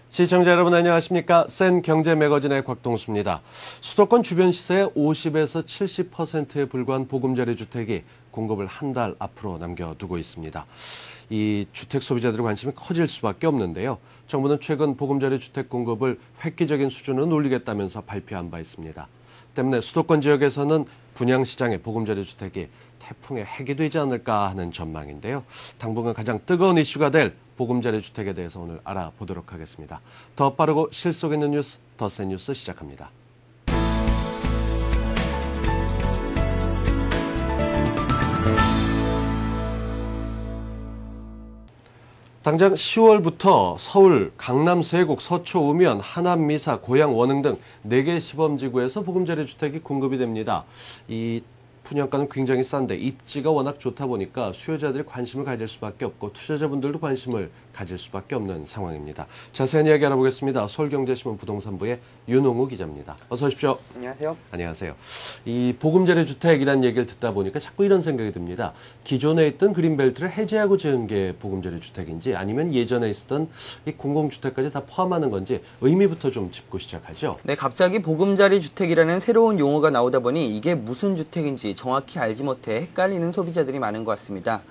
시청자 여러분 안녕하십니까? 센 경제 매거진의 곽동수입니다. 수도권 주변 시세의 50에서 70%에 불과한 보금자리 주택이 공급을 한 달 앞으로 남겨두고 있습니다. 이 주택 소비자들의 관심이 커질 수밖에 없는데요. 정부는 최근 보금자리 주택 공급을 획기적인 수준으로 올리겠다면서 발표한 바 있습니다. 때문에 수도권 지역에서는 분양시장의 보금자리 주택이 태풍의 핵이 되지 않을까 하는 전망인데요. 당분간 가장 뜨거운 이슈가 될 보금자리 주택에 대해서 오늘 알아보도록 하겠습니다. 더 빠르고 실속 있는 뉴스, 더 센 뉴스 시작합니다. 당장 10월부터 서울, 강남 세곡, 서초, 우면, 하남, 미사, 고양, 원흥 등 4개 시범지구에서 보금자리 주택이 공급이 됩니다. 이 분양가는 굉장히 싼데 입지가 워낙 좋다 보니까 수요자들이 관심을 가질 수밖에 없고 투자자분들도 관심을 가질 수밖에 없는 상황입니다. 자세한 이야기 알아보겠습니다. 서울경제신문 부동산부의 윤홍우 기자입니다. 어서 오십시오. 안녕하세요. 안녕하세요. 이 보금자리 주택이라는 얘기를 듣다 보니까 자꾸 이런 생각이 듭니다. 기존에 있던 그린벨트를 해제하고 지은 게 보금자리 주택인지 아니면 예전에 있었던 이 공공주택까지 다 포함하는 건지 의미부터 좀 짚고 시작하죠. 네, 갑자기 보금자리 주택이라는 새로운 용어가 나오다 보니 이게 무슨 주택인지 정확히 알지 못해 헷갈리는 소비자들이 많은 것 같습니다.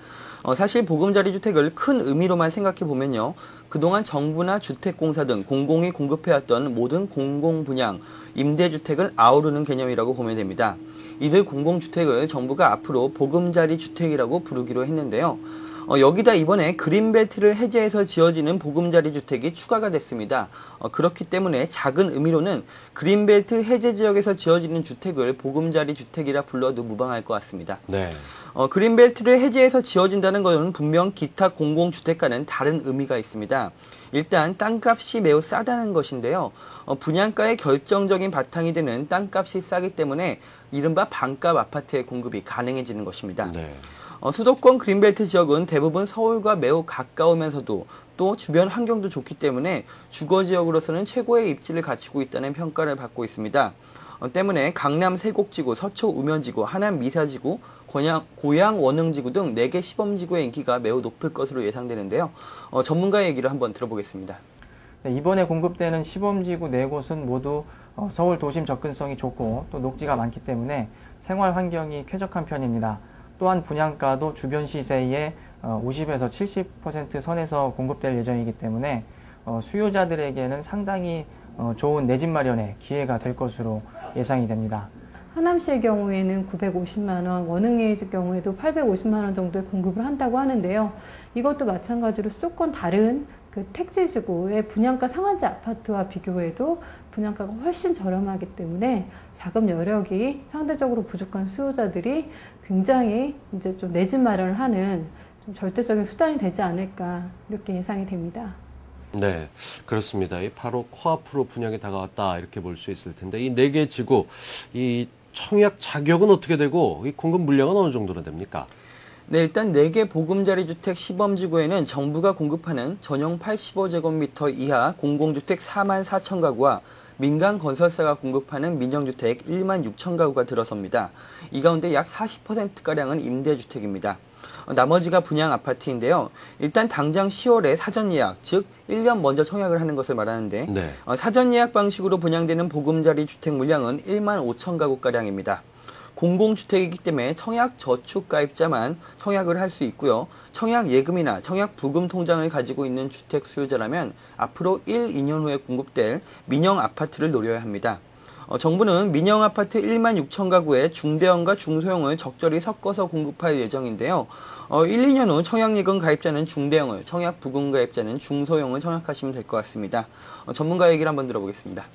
사실 보금자리 주택을 큰 의미로만 생각해 보면요. 그동안 정부나 주택공사 등 공공이 공급해왔던 모든 공공분양, 임대주택을 아우르는 개념이라고 보면 됩니다. 이들 공공주택을 정부가 앞으로 보금자리 주택이라고 부르기로 했는데요. 여기다 이번에 그린벨트를 해제해서 지어지는 보금자리 주택이 추가가 됐습니다. 그렇기 때문에 작은 의미로는 그린벨트 해제 지역에서 지어지는 주택을 보금자리 주택이라 불러도 무방할 것 같습니다. 네. 그린벨트를 해제해서 지어진다는 것은 분명 기타 공공주택과는 다른 의미가 있습니다. 일단 땅값이 매우 싸다는 것인데요. 분양가의 결정적인 바탕이 되는 땅값이 싸기 때문에 이른바 반값 아파트의 공급이 가능해지는 것입니다. 네. 수도권 그린벨트 지역은 대부분 서울과 매우 가까우면서도 또 주변 환경도 좋기 때문에 주거지역으로서는 최고의 입지를 갖추고 있다는 평가를 받고 있습니다. 때문에 강남 세곡지구, 서초 우면지구, 하남 미사지구, 고양 원흥지구 등 4개 시범지구의 인기가 매우 높을 것으로 예상되는데요. 전문가의 얘기를 한번 들어보겠습니다. 네, 이번에 공급되는 시범지구 4곳은 모두 서울 도심 접근성이 좋고 또 녹지가 많기 때문에 생활 환경이 쾌적한 편입니다. 또한 분양가도 주변 시세의 50에서 70% 선에서 공급될 예정이기 때문에 수요자들에게는 상당히 좋은 내 집 마련의 기회가 될 것으로 예상이 됩니다. 하남시의 경우에는 950만 원, 원흥의 경우에도 850만 원 정도의 공급을 한다고 하는데요. 이것도 마찬가지로 수도권 다른 그 택지지구의 분양가 상한제 아파트와 비교해도 분양가가 훨씬 저렴하기 때문에 자금 여력이 상대적으로 부족한 수요자들이 굉장히 이제 좀 내 집 마련을 하는 좀 절대적인 수단이 되지 않을까 이렇게 예상이 됩니다. 네, 그렇습니다. 바로 코앞으로 분양이 다가왔다 이렇게 볼 수 있을 텐데 이 4개 지구, 이 청약 자격은 어떻게 되고 이 공급 물량은 어느 정도나 됩니까? 네, 일단 4개 보금자리 주택 시범지구에는 정부가 공급하는 전용 85제곱미터 이하 공공주택 4만 4천 가구와 민간 건설사가 공급하는 민영주택 1만 6천 가구가 들어섭니다. 이 가운데 약 40%가량은 임대주택입니다. 나머지가 분양 아파트인데요. 일단 당장 10월에 사전 예약, 즉 1년 먼저 청약을 하는 것을 말하는데 네. 사전 예약 방식으로 분양되는 보금자리 주택 물량은 1만 5천 가구가량입니다. 공공주택이기 때문에 청약 저축 가입자만 청약을 할 수 있고요. 청약 예금이나 청약 부금 통장을 가지고 있는 주택 수요자라면 앞으로 1, 2년 후에 공급될 민영 아파트를 노려야 합니다. 정부는 민영 아파트 1만 6천 가구에 중대형과 중소형을 적절히 섞어서 공급할 예정인데요. 1, 2년 후 청약 예금 가입자는 중대형을, 청약 부금 가입자는 중소형을 청약하시면 될 것 같습니다. 전문가 얘기를 한번 들어보겠습니다.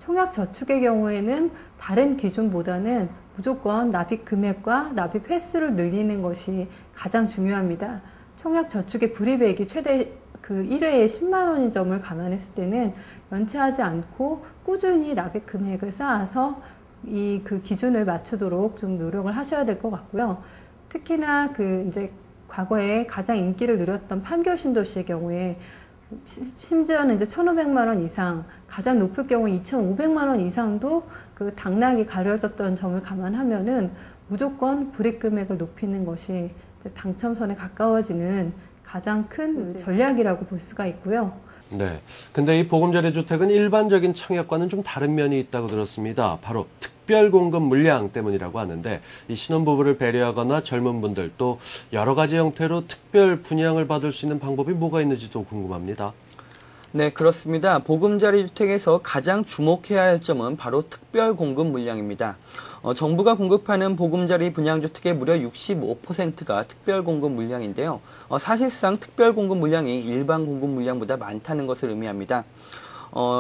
청약 저축의 경우에는 다른 기준보다는 무조건 납입 금액과 납입 횟수를 늘리는 것이 가장 중요합니다. 청약 저축의 불이익이 최대 그 1회에 10만 원인 점을 감안했을 때는 연체하지 않고 꾸준히 납입 금액을 쌓아서 그 기준을 맞추도록 좀 노력을 하셔야 될 것 같고요. 특히나 이제 과거에 가장 인기를 누렸던 판교 신도시의 경우에 심지어는 이제 1,500만 원 이상, 가장 높을 경우 2,500만 원 이상도 그 당락이 가려졌던 점을 감안하면은 무조건 불이익 금액을 높이는 것이 이제 당첨선에 가까워지는 가장 큰 전략이라고 볼 수가 있고요. 네. 근데 이 보금자리 주택은 일반적인 청약과는 좀 다른 면이 있다고 들었습니다. 바로 특별 공급 물량 때문이라고 하는데 이 신혼부부를 배려하거나 젊은 분들 또 여러 가지 형태로 특별 분양을 받을 수 있는 방법이 뭐가 있는지도 궁금합니다. 네, 그렇습니다. 보금자리 주택에서 가장 주목해야 할 점은 바로 특별 공급 물량입니다. 정부가 공급하는 보금자리 분양주택의 무려 65%가 특별 공급 물량인데요. 사실상 특별 공급 물량이 일반 공급 물량보다 많다는 것을 의미합니다.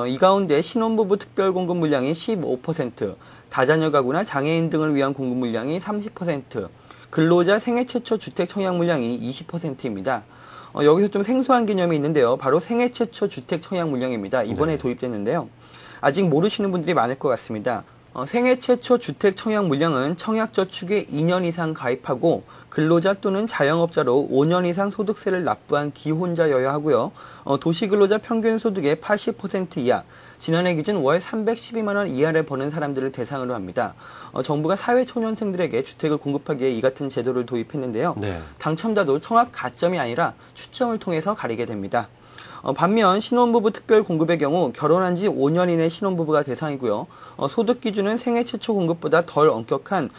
이 가운데 신혼부부 특별 공급 물량이 15%, 다자녀 가구나 장애인 등을 위한 공급 물량이 30%, 근로자 생애 최초 주택 청약 물량이 20%입니다. 여기서 좀 생소한 개념이 있는데요. 바로 생애 최초 주택 청약 물량입니다. 이번에 네. 도입됐는데요. 아직 모르시는 분들이 많을 것 같습니다. 생애 최초 주택 청약 물량은 청약저축에 2년 이상 가입하고 근로자 또는 자영업자로 5년 이상 소득세를 납부한 기혼자여야 하고요. 도시근로자 평균 소득의 80% 이하, 지난해 기준 월 312만 원 이하를 버는 사람들을 대상으로 합니다. 정부가 사회초년생들에게 주택을 공급하기 위해 이 같은 제도를 도입했는데요. 네. 당첨자도 청약 가점이 아니라 추첨을 통해서 가리게 됩니다. 반면 신혼부부 특별 공급의 경우 결혼한 지 5년 이내 신혼부부가 대상이고요. 소득 기준은 생애 최초 공급보다 덜 엄격한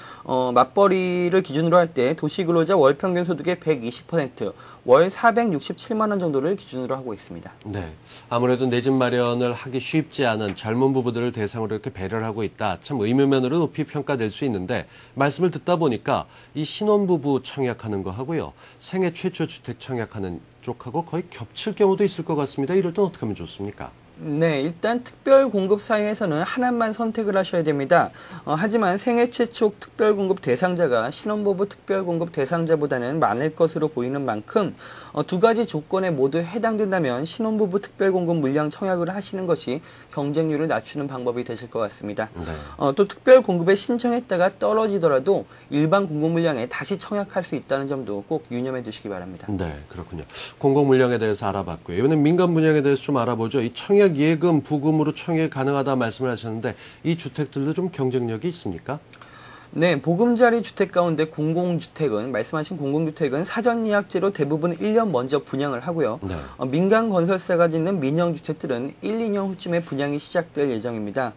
맞벌이를 기준으로 할 때 도시근로자 월 평균 소득의 120%, 월 467만 원 정도를 기준으로 하고 있습니다. 네. 아무래도 내 집 마련을 하기 쉽지 않은 젊은 부부들을 대상으로 이렇게 배려를 하고 있다. 참 의무면으로 높이 평가될 수 있는데 말씀을 듣다 보니까 이 신혼부부 청약하는 거 하고요. 생애 최초 주택 청약하는 쪽하고 거의 겹칠 경우도 있을 것 같습니다. 이럴 땐 어떻게 하면 좋습니까? 네, 일단 특별 공급 사이에서는 하나만 선택을 하셔야 됩니다. 하지만 생애 최초 특별 공급 대상자가 신혼부부 특별 공급 대상자보다는 많을 것으로 보이는 만큼 두 가지 조건에 모두 해당된다면 신혼부부 특별 공급 물량 청약을 하시는 것이 경쟁률을 낮추는 방법이 되실 것 같습니다. 네. 또 특별 공급에 신청했다가 떨어지더라도 일반 공급 물량에 다시 청약할 수 있다는 점도 꼭 유념해 두시기 바랍니다. 네, 그렇군요. 공공 물량에 대해서 알아봤고요. 이번엔 민간 분양에 대해서 좀 알아보죠. 이 청약 예금, 부금으로 청약 가능하다 말씀을 하셨는데 이 주택들도 좀 경쟁력이 있습니까? 네, 보금자리 주택 가운데 공공주택은 말씀하신 공공주택은 사전 예약제로 대부분 1년 먼저 분양을 하고요. 네. 민간 건설사가 짓는 민영주택들은 1, 2년 후쯤에 분양이 시작될 예정입니다.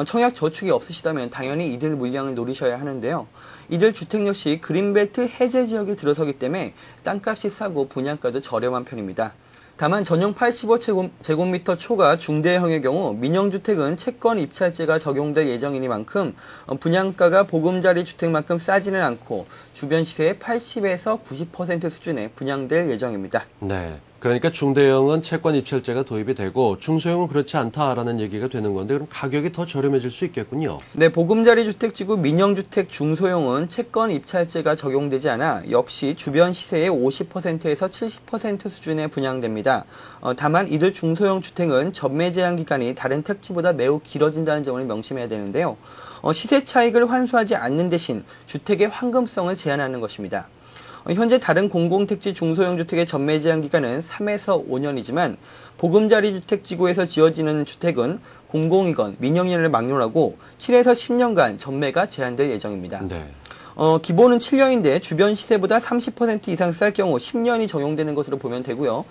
청약 저축이 없으시다면 당연히 이들 물량을 노리셔야 하는데요. 이들 주택 역시 그린벨트 해제 지역에 들어서기 때문에 땅값이 싸고 분양가도 저렴한 편입니다. 다만 전용 85제곱미터 초과 중대형의 경우 민영주택은 채권 입찰제가 적용될 예정이니만큼 분양가가 보금자리 주택만큼 싸지는 않고 주변 시세의 80에서 90% 수준에 분양될 예정입니다. 네. 그러니까 중대형은 채권 입찰제가 도입이 되고 중소형은 그렇지 않다라는 얘기가 되는 건데 그럼 가격이 더 저렴해질 수 있겠군요. 네, 보금자리 주택지구 민영주택 중소형은 채권 입찰제가 적용되지 않아 역시 주변 시세의 50%에서 70% 수준에 분양됩니다. 다만 이들 중소형 주택은 전매 제한 기간이 다른 택지보다 매우 길어진다는 점을 명심해야 되는데요. 시세 차익을 환수하지 않는 대신 주택의 황금성을 제한하는 것입니다. 현재 다른 공공택지 중소형 주택의 전매 제한 기간은 3에서 5년이지만 보금자리 주택지구에서 지어지는 주택은 공공이건 민영인을 막론하고 7에서 10년간 전매가 제한될 예정입니다. 네. 기본은 7년인데 주변 시세보다 30% 이상 쌀 경우 10년이 적용되는 것으로 보면 되고요.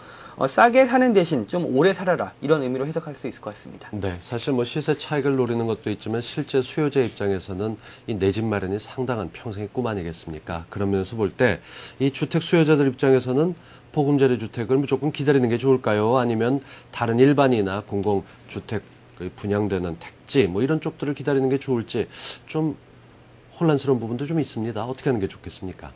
싸게 사는 대신 좀 오래 살아라 이런 의미로 해석할 수 있을 것 같습니다. 네, 사실 뭐 시세 차익을 노리는 것도 있지만 실제 수요자 입장에서는 이 내 집 마련이 상당한 평생의 꿈 아니겠습니까? 그러면서 볼 때 이 주택 수요자들 입장에서는 보금자리 주택을 무조건 기다리는 게 좋을까요? 아니면 다른 일반이나 공공주택 분양되는 택지 뭐 이런 쪽들을 기다리는 게 좋을지 좀 혼란스러운 부분도 좀 있습니다. 어떻게 하는 게 좋겠습니까?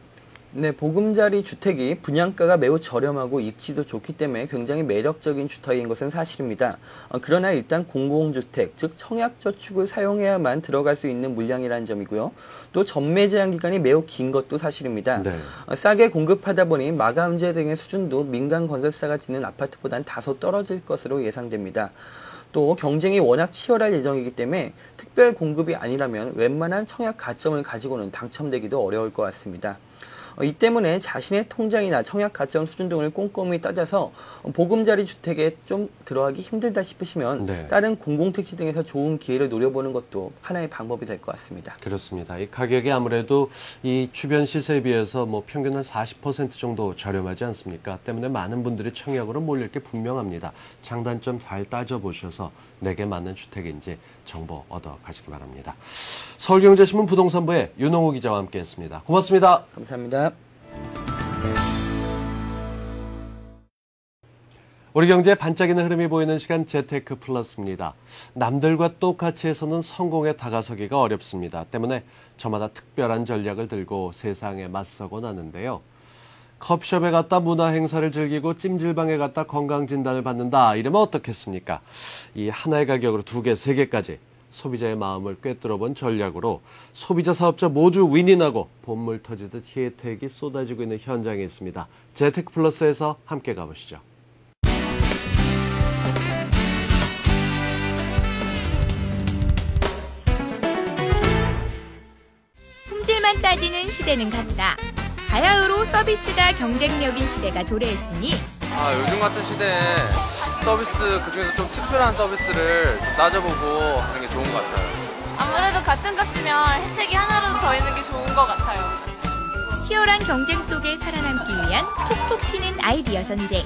네, 보금자리 주택이 분양가가 매우 저렴하고 입지도 좋기 때문에 굉장히 매력적인 주택인 것은 사실입니다. 그러나 일단 공공주택, 즉 청약저축을 사용해야만 들어갈 수 있는 물량이라는 점이고요. 또 전매 제한 기간이 매우 긴 것도 사실입니다. 네. 싸게 공급하다 보니 마감재 등의 수준도 민간 건설사가 짓는 아파트보다는 다소 떨어질 것으로 예상됩니다. 또 경쟁이 워낙 치열할 예정이기 때문에 특별 공급이 아니라면 웬만한 청약 가점을 가지고는 당첨되기도 어려울 것 같습니다. 이 때문에 자신의 통장이나 청약 가점 수준 등을 꼼꼼히 따져서 보금자리 주택에 좀 들어가기 힘들다 싶으시면 네. 다른 공공택지 등에서 좋은 기회를 노려보는 것도 하나의 방법이 될 것 같습니다. 그렇습니다. 이 가격이 아무래도 이 주변 시세에 비해서 뭐 평균 한 40% 정도 저렴하지 않습니까? 때문에 많은 분들이 청약으로 몰릴 게 분명합니다. 장단점 잘 따져보셔서 내게 맞는 주택인지 정보 얻어 가시기 바랍니다. 서울경제신문 부동산부의 윤홍우 기자와 함께했습니다. 고맙습니다. 감사합니다. 우리 경제에 반짝이는 흐름이 보이는 시간 재테크 플러스입니다. 남들과 똑같이 해서는 성공에 다가서기가 어렵습니다. 때문에 저마다 특별한 전략을 들고 세상에 맞서곤 하는데요. 커피숍에 갔다 문화 행사를 즐기고 찜질방에 갔다 건강진단을 받는다. 이러면 어떻겠습니까? 이 하나의 가격으로 2개, 3개까지 소비자의 마음을 꿰뚫어본 전략으로 소비자 사업자 모두 윈윈하고 본물 터지듯 혜택이 쏟아지고 있는 현장에 있습니다. 재테크 플러스에서 함께 가보시죠. 품질만 따지는 시대는 갔다. 바야흐로 서비스가 경쟁력인 시대가 도래했으니 요즘 같은 시대에 서비스 그중에서 좀 특별한 서비스를 좀 따져보고 하는 게 좋은 것 같아요. 아무래도 같은 값이면 혜택이 하나라도 더 있는 게 좋은 것 같아요. 치열한 경쟁 속에 살아남기 위한 톡톡 튀는 아이디어 전쟁.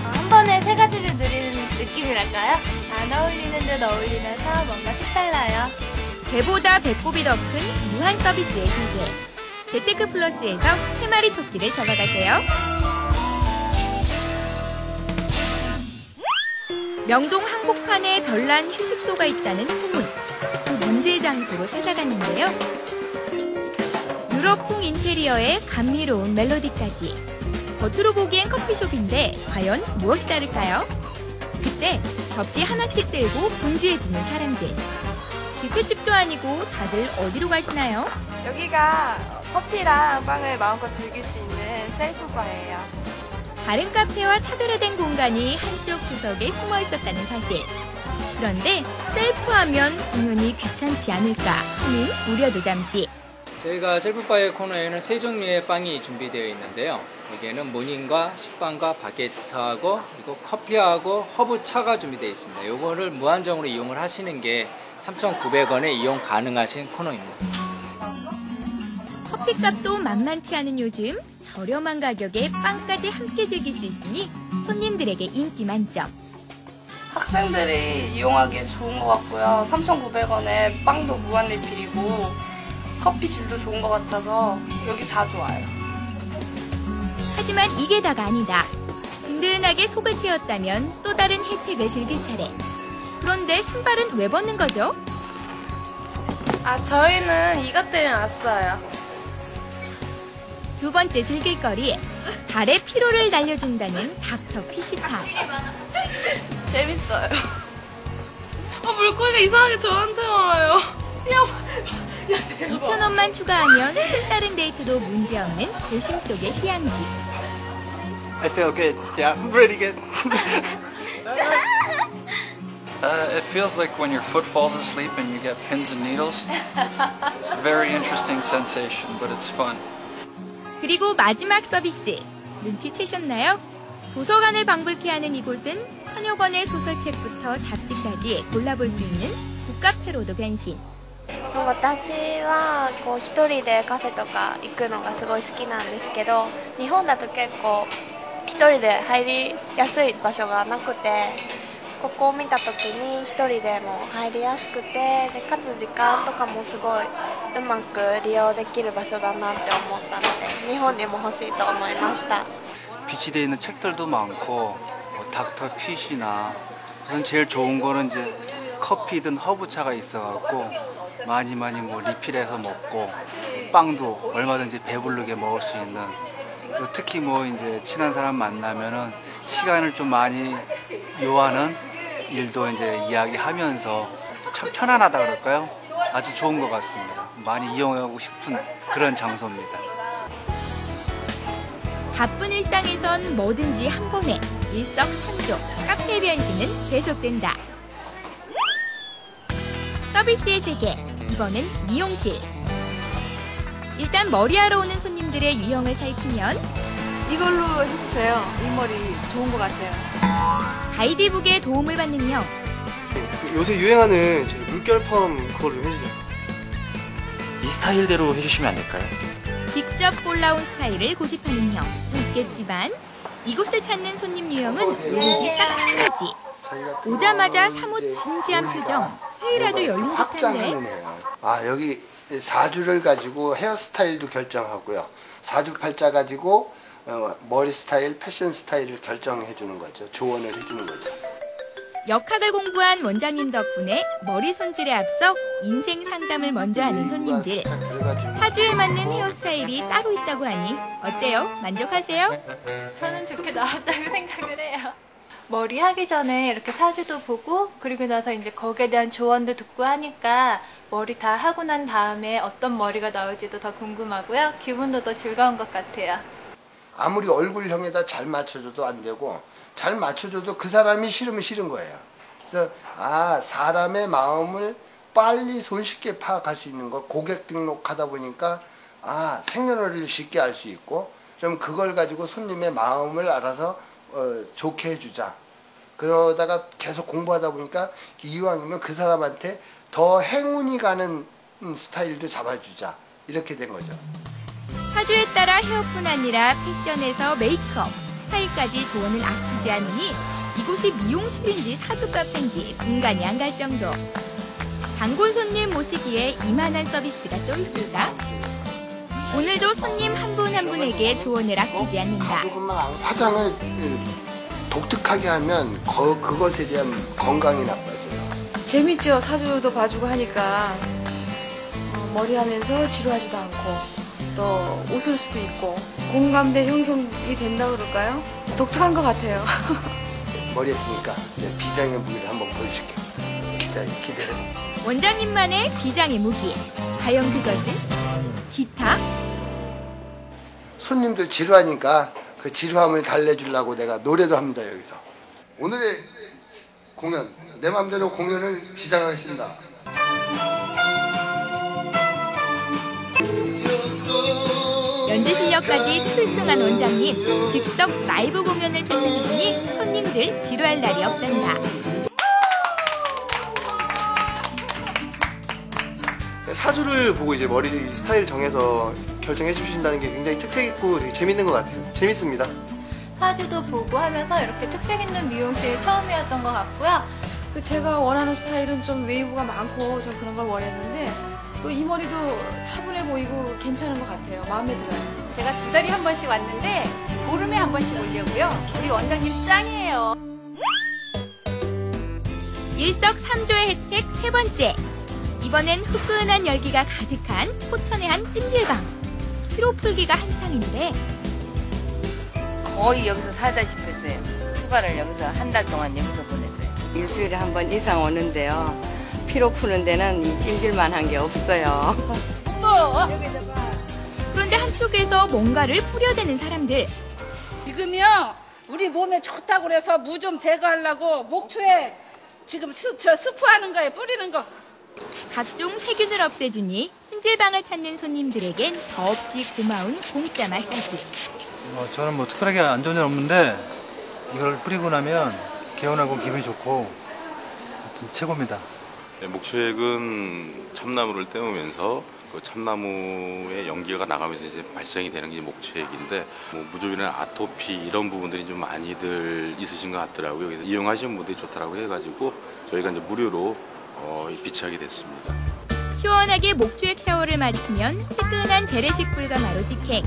한 번에 3가지를 누리는 느낌이랄까요? 안 어울리는 듯 어울리면서 뭔가 색달라요. 배보다 배꼽이 더 큰 무한 서비스의 세계. 재테크 플러스에서 3마리 토끼를 잡아가세요. 명동 한복판에 별난 휴식소가 있다는 소문. 그 문제 장소로 찾아갔는데요. 유럽풍 인테리어에 감미로운 멜로디까지. 겉으로 보기엔 커피숍인데 과연 무엇이 다를까요? 그때 접시 하나씩 들고 분주해지는 사람들. 뷔페집도 아니고 다들 어디로 가시나요? 여기가 커피랑 빵을 마음껏 즐길 수 있는 셀프바예요. 다른 카페와 차별화된 공간이 한쪽 구석에 숨어 있었다는 사실. 그런데 셀프하면 공연이 귀찮지 않을까 하는 우려도 잠시. 저희가 셀프바의 코너에는 3종류의 빵이 준비되어 있는데요. 여기에는 모닝과 식빵과 바게트하고 그리고 커피하고 허브차가 준비되어 있습니다. 이거를 무한정으로 이용을 하시는 게 3,900원에 이용 가능하신 코너입니다. 커피값도 만만치 않은 요즘 저렴한 가격에 빵까지 함께 즐길 수 있으니 손님들에게 인기 만점. 학생들이 이용하기에 좋은 것 같고요. 3,900원에 빵도 무한리필이고 커피 질도 좋은 것 같아서 여기 자주 와요. 하지만 이게 다가 아니다. 든든하게 속을 채웠다면 또 다른 혜택을 즐길 차례. 그런데 신발은 왜 벗는 거죠? 저희는 이것 때문에 왔어요. 2번째 즐길 거리. 발의 피로를 날려준다는 닥터 피시타. 재밌어요. 물고기가 이상하게 저한테 와요. 2,000원만 추가하면 색다른 데이트도 문제없는 도심 속의 휴양지. I feel good. Yeah, really good. It feels like when your foot falls asleep and you get pins and needles. It's a very interesting sensation, but it's fun. 그리고 마지막 서비스. 눈치채셨나요? 도서관을 방불케 하는 이곳은 천여 권의 소설책부터 잡지까지 골라볼 수 있는 북카페로도 변신. 私は一人でカフェとか行くのがすごい好きなんですけど、日本だと結構一人で入りやすい場所がなくて、ここを見た時に一人でも入りやすくて、でかつ時間とかもすごいうまく利用できる場所だなって思ったので、日本にも欲しいと思いました。 비치되어 있는 책들도 많고 닥터 핏이나 우선 제일 좋은 거는 이제 커피든 허브차가 있어갖고 많이 뭐 리필해서 먹고 빵도 얼마든지 배부르게 먹을 수 있는, 특히 뭐 이제 친한 사람 만나면은 시간을 좀 많이 요하는 일도 이제 이야기하면서 참 편안하다 그럴까요? 아주 좋은 것 같습니다. 많이 이용하고 싶은 그런 장소입니다. 바쁜 일상에선 뭐든지 한 번에 일석삼조 카페 변신은 계속된다. 서비스의 세계, 이번엔 미용실. 일단 머리하러 오는 손님들의 유형을 살피면 이걸로 해주세요. 이 머리 좋은 것 같아요. 가이드북의 도움을 받는요. 요새 유행하는 물결 펌 그걸 좀 해주세요. 이 스타일대로 해주시면 안 될까요? 직접 골라온 스타일을 고집하는 형 있겠지만 이곳을 찾는 손님 유형은 오로지 딱 한 가지. 오자마자 사뭇 진지한 표정, 회의라도 열린 듯한데. 아, 여기 사주를 가지고 헤어스타일도 결정하고요. 사주팔자 가지고 머리 스타일, 패션 스타일을 결정해 주는 거죠. 조언을 해주는 거죠. 역학을 공부한 원장님 덕분에 머리 손질에 앞서 인생 상담을 먼저 하는 손님들. 사주에 맞는 헤어스타일이 따로 있다고 하니 어때요? 만족하세요? 저는 좋게 나왔다고 생각을 해요. 머리 하기 전에 이렇게 사주도 보고 그리고 나서 이제 거기에 대한 조언도 듣고 하니까 머리 다 하고 난 다음에 어떤 머리가 나올지도 더 궁금하고요. 기분도 더 즐거운 것 같아요. 아무리 얼굴형에다 잘 맞춰줘도 안 되고 잘 맞춰줘도 그 사람이 싫으면 싫은 거예요. 그래서 사람의 마음을 빨리 손쉽게 파악할 수 있는 거, 고객 등록하다 보니까 생년월일을 쉽게 알 수 있고, 그럼 그걸 가지고 손님의 마음을 알아서 좋게 해주자. 그러다가 계속 공부하다 보니까 이왕이면 그 사람한테 더 행운이 가는 스타일도 잡아주자. 이렇게 된 거죠. 사주에 따라 헤어뿐 아니라 패션에서 메이크업, 스타일까지 조언을 아끼지 않으니 이곳이 미용실인지 사주 카페인지 분간이 안 갈 정도. 단골 손님 모시기에 이만한 서비스가 또 있을까? 오늘도 손님 한 분 한 분에게 조언을 아끼지 않는다. 화장을 독특하게 하면 그것에 대한 건강이 나빠져요. 재밌죠. 사주도 봐주고 하니까 머리 하면서 지루하지도 않고 또 웃을 수도 있고 공감대 형성이 된다고 그럴까요? 독특한 것 같아요. 머리 했으니까 비장의 무기를 한번 보여줄게요. 기대해. 원장님만의 비장의 무기. 과연 그것은? 기타? 손님들 지루하니까 그 지루함을 달래주려고 내가 노래도 합니다. 여기서. 오늘의 공연, 내 맘대로 공연을 시작하겠습니다. 연주 실력까지 출중한 원장님, 즉석 라이브 공연을 펼쳐주시니 손님들 지루할 날이 없단다. 사주를 보고 이제 머리 스타일 정해서 결정해 주신다는 게 굉장히 특색 있고 되게 재밌는 것 같아요. 재밌습니다. 사주도 보고 하면서 이렇게 특색 있는 미용실 처음이었던 것 같고요. 제가 원하는 스타일은 좀 웨이브가 많고 저 그런 걸 원했는데 또 이 머리도 차분해 보이고 괜찮은 것 같아요. 마음에 들어요. 제가 2달에 한 번씩 왔는데 보름에 한 번씩 오려고요. 우리 원장님 짱이에요. 일석삼조의 혜택 세 번째. 이번엔 후끈한 열기가 가득한 포천의 한 찜질방. 피로 풀기가 한상인데 거의 여기서 살다시피 했어요. 휴가를 여기서 한 달 동안 여기서 보냈어요. 일주일에 한 번 이상 오는데요. 피로 푸는 데는 이 찜질만 한 게 없어요. 그런데 한쪽에서 뭔가를 뿌려대는 사람들. 지금요 우리 몸에 좋다고 그래서 무 좀 제거하려고 목초에 지금 스프하는 거에 뿌리는 거. 각종 세균을 없애주니 찜질방을 찾는 손님들에겐 더없이 고마운 공짜 마사지. 저는 뭐 특별하게 안 좋은 일 없는데 이걸 뿌리고 나면 개운하고 기분이 좋고 하여튼 최고입니다. 네, 목초액은 참나무를 떼우면서 그 참나무의 연기가 나가면서 이제 발생이 되는 게 목초액인데 뭐 무좀이나 아토피 이런 부분들이 좀 많이들 있으신 것 같더라고요. 그래서 이용하시는 분들이 좋다라고 해가지고 저희가 이제 무료로 비치하게 됐습니다. 시원하게 목초액 샤워를 마치면 뜨끈한 재래식 불가마로 직행.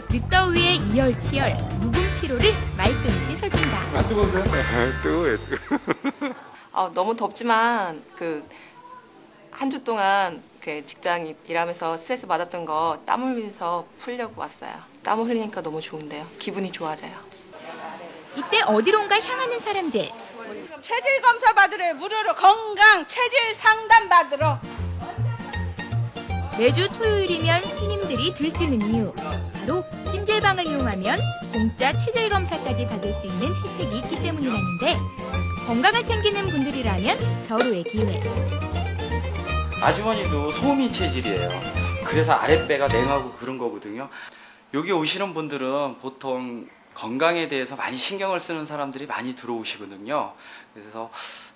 늦더위에 이열치열, 묵은 피로를 말끔히 씻어준다. 안 뜨거우세요? 뜨거워요. 너무 덥지만 한 주 동안 직장 일하면서 스트레스 받았던 거 땀 흘리면서 풀려고 왔어요. 땀을 흘리니까 너무 좋은데요. 기분이 좋아져요. 이때 어디론가 향하는 사람들. 체질 검사 받으러 무료로 건강 체질 상담 받으러. 매주 토요일이면 손님들이 들뜨는 이유. 바로 찜질방을 이용하면 공짜 체질 검사까지 받을 수 있는 혜택이 있기 때문이라는데 건강을 챙기는 분들이라면 절호의 기회. 아주머니도 소민 체질이에요. 그래서 아랫배가 냉하고 그런 거거든요. 여기 오시는 분들은 보통 건강에 대해서 많이 신경을 쓰는 사람들이 많이 들어오시거든요. 그래서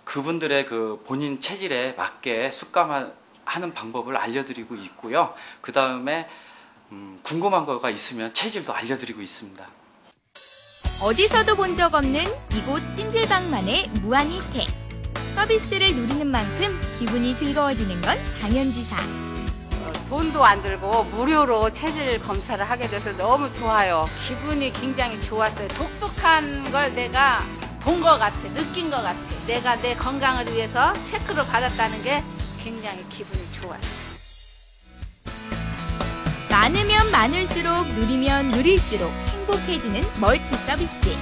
그분들의 그 본인 체질에 맞게 습관하는 방법을 알려드리고 있고요. 그 다음에 궁금한 거가 있으면 체질도 알려드리고 있습니다. 어디서도 본 적 없는 이곳 찜질방만의 무한 혜택. 서비스를 누리는 만큼 기분이 즐거워지는 건 당연지사. 돈도 안 들고 무료로 체질 검사를 하게 돼서 너무 좋아요. 기분이 굉장히 좋았어요. 독특한 걸 내가 본 것 같아, 느낀 것 같아. 내가 내 건강을 위해서 체크를 받았다는 게 굉장히 기분이 좋아요. 많으면 많을수록 누리면 누릴수록 행복해지는 멀티 서비스.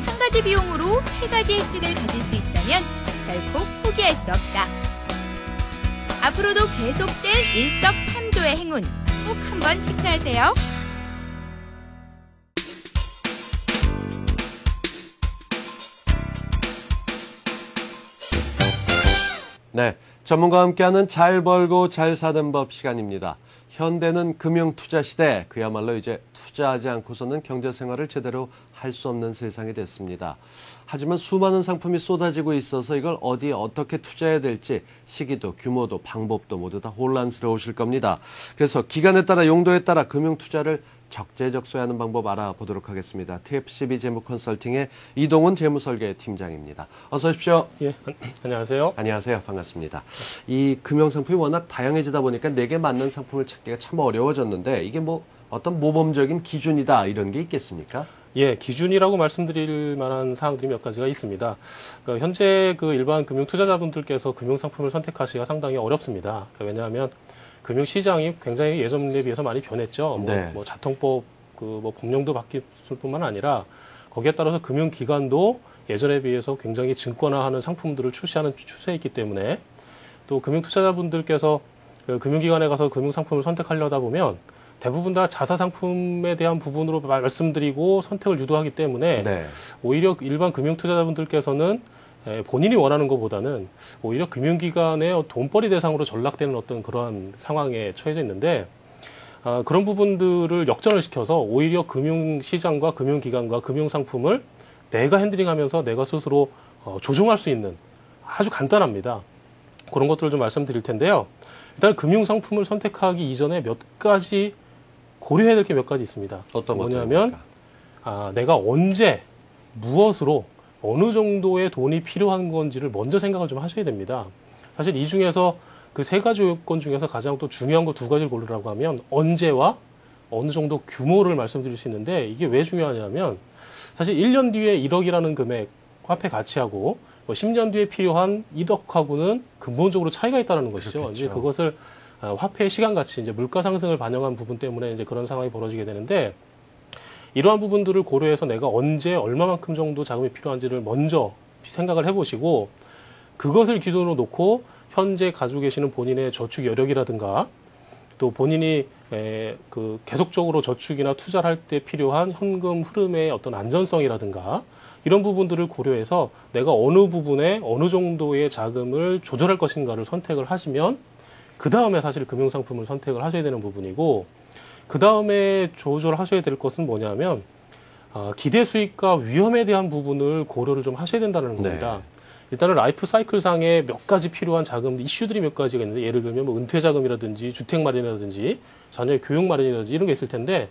한 가지 비용으로 세 가지 혜택을 가질 수 있다면 결코 포기할 수 없다. 앞으로도 계속될 일석삼조의 행운 꼭 한번 체크하세요. 네, 전문가와 함께하는 잘 벌고 잘 사는 법 시간입니다. 현대는 금융투자 시대, 그야말로 이제 투자하지 않고서는 경제생활을 제대로 할 수 없는 세상이 됐습니다. 하지만 수많은 상품이 쏟아지고 있어서 이걸 어디에 어떻게 투자해야 될지 시기도 규모도 방법도 모두 다 혼란스러우실 겁니다. 그래서 기간에 따라 용도에 따라 금융투자를 적재적소하는 방법 알아보도록 하겠습니다. TFCB 재무컨설팅의 이동훈 재무설계 팀장입니다. 어서 오십시오. 예, 안녕하세요. 안녕하세요. 반갑습니다. 이 금융상품이 워낙 다양해지다 보니까 내게 맞는 상품을 찾기가 참 어려워졌는데 이게 뭐 어떤 모범적인 기준이다 이런 게 있겠습니까? 예, 기준이라고 말씀드릴 만한 사항들이 몇 가지가 있습니다. 그러니까 현재 그 일반 금융 투자자분들께서 금융 상품을 선택하시기가 상당히 어렵습니다. 그러니까 왜냐하면 금융 시장이 굉장히 예전에 비해서 많이 변했죠. 네. 뭐 자통법 뭐 법령도 바뀌었을 뿐만 아니라 거기에 따라서 금융 기관도 예전에 비해서 굉장히 증권화하는 상품들을 출시하는 추세에 있기 때문에 또 금융 투자자분들께서 그 금융기관에 가서 금융 상품을 선택하려다 보면 대부분 다 자사 상품에 대한 부분으로 말씀드리고 선택을 유도하기 때문에 네. 오히려 일반 금융 투자자분들께서는 본인이 원하는 것보다는 오히려 금융기관의 돈벌이 대상으로 전락되는 어떤 그러한 상황에 처해져 있는데 그런 부분들을 역전을 시켜서 오히려 금융시장과 금융기관과 금융상품을 내가 핸들링하면서 내가 스스로 조종할 수 있는 아주 간단합니다. 그런 것들을 좀 말씀드릴 텐데요. 일단 금융상품을 선택하기 이전에 몇 가지 고려해야 될 게 몇 가지 있습니다. 어떤 뭐냐면 내가 언제 무엇으로 어느 정도의 돈이 필요한 건지를 먼저 생각을 좀 하셔야 됩니다. 사실 이 중에서 그 세 가지 요건 중에서 가장 또 중요한 거 두 가지를 고르라고 하면 언제와 어느 정도 규모를 말씀드릴 수 있는데 이게 왜 중요하냐면 사실 1년 뒤에 1억이라는 금액 화폐 가치하고 10년 뒤에 필요한 1억하고는 근본적으로 차이가 있다는 것이죠. 그렇겠죠. 이제 그것을 화폐의 시간 가치, 이제 물가 상승을 반영한 부분 때문에 이제 그런 상황이 벌어지게 되는데 이러한 부분들을 고려해서 내가 언제 얼마만큼 정도 자금이 필요한지를 먼저 생각을 해보시고 그것을 기준으로 놓고 현재 가지고 계시는 본인의 저축 여력이라든가 또 본인이 그 계속적으로 저축이나 투자를 할 때 필요한 현금 흐름의 어떤 안전성이라든가 이런 부분들을 고려해서 내가 어느 부분에 어느 정도의 자금을 조절할 것인가를 선택을 하시면 그 다음에 사실 금융상품을 선택을 하셔야 되는 부분이고 그 다음에 조절하셔야 될 것은 뭐냐면 기대 수익과 위험에 대한 부분을 고려를 좀 하셔야 된다는 겁니다. 네. 일단은 라이프 사이클 상에 몇 가지 필요한 자금 이슈들이 몇 가지가 있는데 예를 들면 뭐 은퇴 자금이라든지 주택 마련이라든지 자녀의 교육 마련이라든지 이런 게 있을 텐데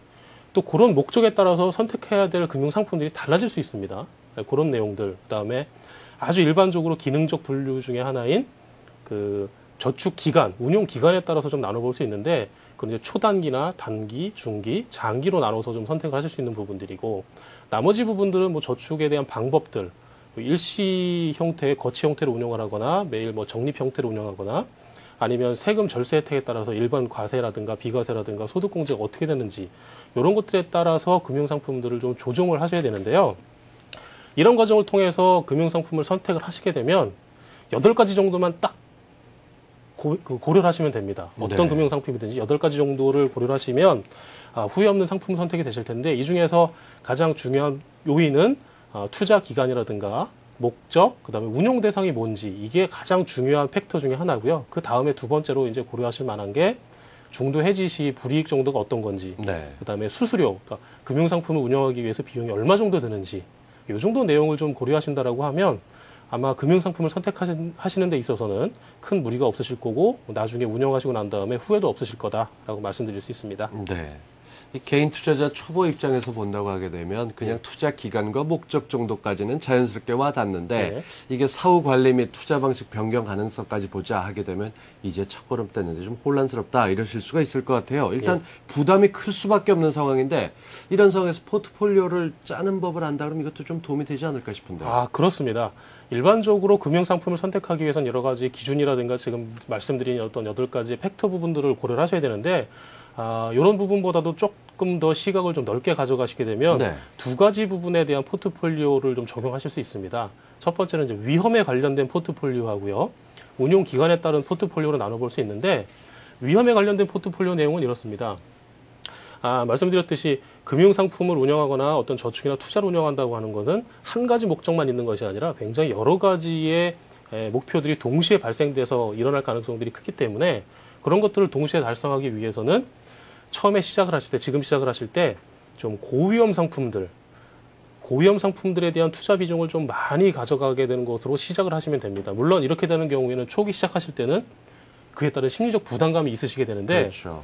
또 그런 목적에 따라서 선택해야 될 금융 상품들이 달라질 수 있습니다. 그런 내용들 그다음에 아주 일반적으로 기능적 분류 중에 하나인 그 저축 기간, 운용 기간에 따라서 좀 나눠볼 수 있는데 그건 이제 초단기나 단기, 중기, 장기로 나눠서 좀 선택을 하실 수 있는 부분들이고 나머지 부분들은 뭐 저축에 대한 방법들 일시 형태의 거치 형태로 운용을 하거나 매일 뭐 적립 형태로 운영하거나 아니면 세금 절세 혜택에 따라서 일반 과세라든가 비과세라든가 소득공제가 어떻게 되는지 이런 것들에 따라서 금융상품들을 좀 조정을 하셔야 되는데요. 이런 과정을 통해서 금융상품을 선택을 하시게 되면 8가지 정도만 딱 고려를 하시면 됩니다. 어떤 네. 금융상품이든지 8가지 정도를 고려를 하시면 후회 없는 상품 선택이 되실 텐데 이 중에서 가장 중요한 요인은 투자 기간이라든가 목적, 그다음에 운용 대상이 뭔지 이게 가장 중요한 팩터 중에 하나고요. 그 다음에 두 번째로 이제 고려하실 만한 게 중도 해지 시 불이익 정도가 어떤 건지, 네. 그다음에 수수료, 그러니까 금융상품을 운영하기 위해서 비용이 얼마 정도 드는지, 이 정도 내용을 좀 고려하신다라고 하면 아마 금융상품을 선택하시는 데 있어서는 큰 무리가 없으실 거고 나중에 운영하시고 난 다음에 후회도 없으실 거다라고 말씀드릴 수 있습니다. 네. 이 개인 투자자 초보 입장에서 본다고 하게 되면 그냥 투자 기간과 목적 정도까지는 자연스럽게 와닿는데 이게 사후 관리 및 투자 방식 변경 가능성까지 보자 하게 되면 이제 첫걸음 뗐는데 좀 혼란스럽다 이러실 수가 있을 것 같아요. 일단 부담이 클 수밖에 없는 상황인데 이런 상황에서 포트폴리오를 짜는 법을 안다 그러면 이것도 좀 도움이 되지 않을까 싶은데요. 아, 그렇습니다. 일반적으로 금융상품을 선택하기 위해서는 여러 가지 기준이라든가 지금 말씀드린 어떤 8가지 팩터 부분들을 고려를 하셔야 되는데 이런 부분보다도 조금 더 시각을 좀 넓게 가져가시게 되면 두 가지 부분에 대한 포트폴리오를 좀 적용하실 수 있습니다. 첫 번째는 이제 위험에 관련된 포트폴리오하고요. 운용 기간에 따른 포트폴리오로 나눠볼 수 있는데 위험에 관련된 포트폴리오 내용은 이렇습니다. 말씀드렸듯이 금융상품을 운영하거나 어떤 저축이나 투자를 운영한다고 하는 것은 한 가지 목적만 있는 것이 아니라 굉장히 여러 가지의 목표들이 동시에 발생돼서 일어날 가능성들이 크기 때문에 그런 것들을 동시에 달성하기 위해서는 처음에 시작을 하실 때, 지금 시작을 하실 때 좀 고위험 상품들에 대한 투자 비중을 좀 많이 가져가게 되는 것으로 시작을 하시면 됩니다. 물론 이렇게 되는 경우에는 초기 시작하실 때는 그에 따른 심리적 부담감이 있으시게 되는데, 그렇죠.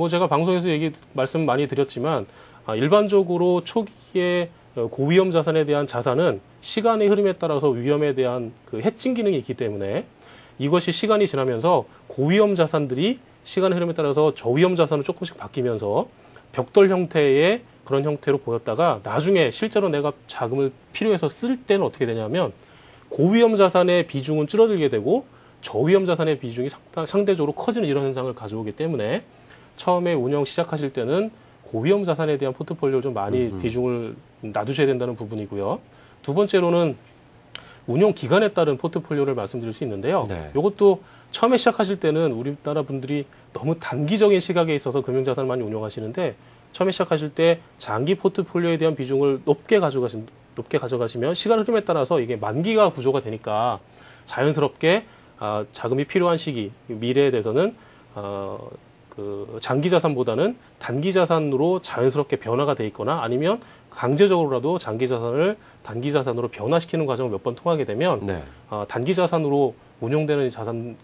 제가 방송에서 말씀 많이 드렸지만, 일반적으로 초기에 고위험 자산에 대한 자산은 시간의 흐름에 따라서 위험에 대한 그 해칭 기능이 있기 때문에 이것이 시간이 지나면서 고위험 자산들이 시간의 흐름에 따라서 저위험 자산으로 조금씩 바뀌면서 벽돌 형태의 그런 형태로 보였다가 나중에 실제로 내가 자금을 필요해서 쓸 때는 어떻게 되냐면 고위험 자산의 비중은 줄어들게 되고 저위험 자산의 비중이 상대적으로 커지는 이런 현상을 가져오기 때문에 처음에 운영 시작하실 때는 고위험 자산에 대한 포트폴리오를 좀 많이 비중을 놔두셔야 된다는 부분이고요. 두 번째로는 운용 기간에 따른 포트폴리오를 말씀드릴 수 있는데요. 이것도 처음에 시작하실 때는 우리나라 분들이 너무 단기적인 시각에 있어서 금융자산을 많이 운용하시는데 처음에 시작하실 때 장기 포트폴리오에 대한 비중을 높게 가져가시면 시간 흐름에 따라서 이게 만기가 구조가 되니까 자연스럽게 자금이 필요한 시기, 미래에 대해서는 장기 자산보다는 단기 자산으로 자연스럽게 변화가 돼 있거나 아니면 강제적으로라도 장기 자산을 단기 자산으로 변화시키는 과정을 몇 번 통하게 되면 단기 자산으로 운용되는 자산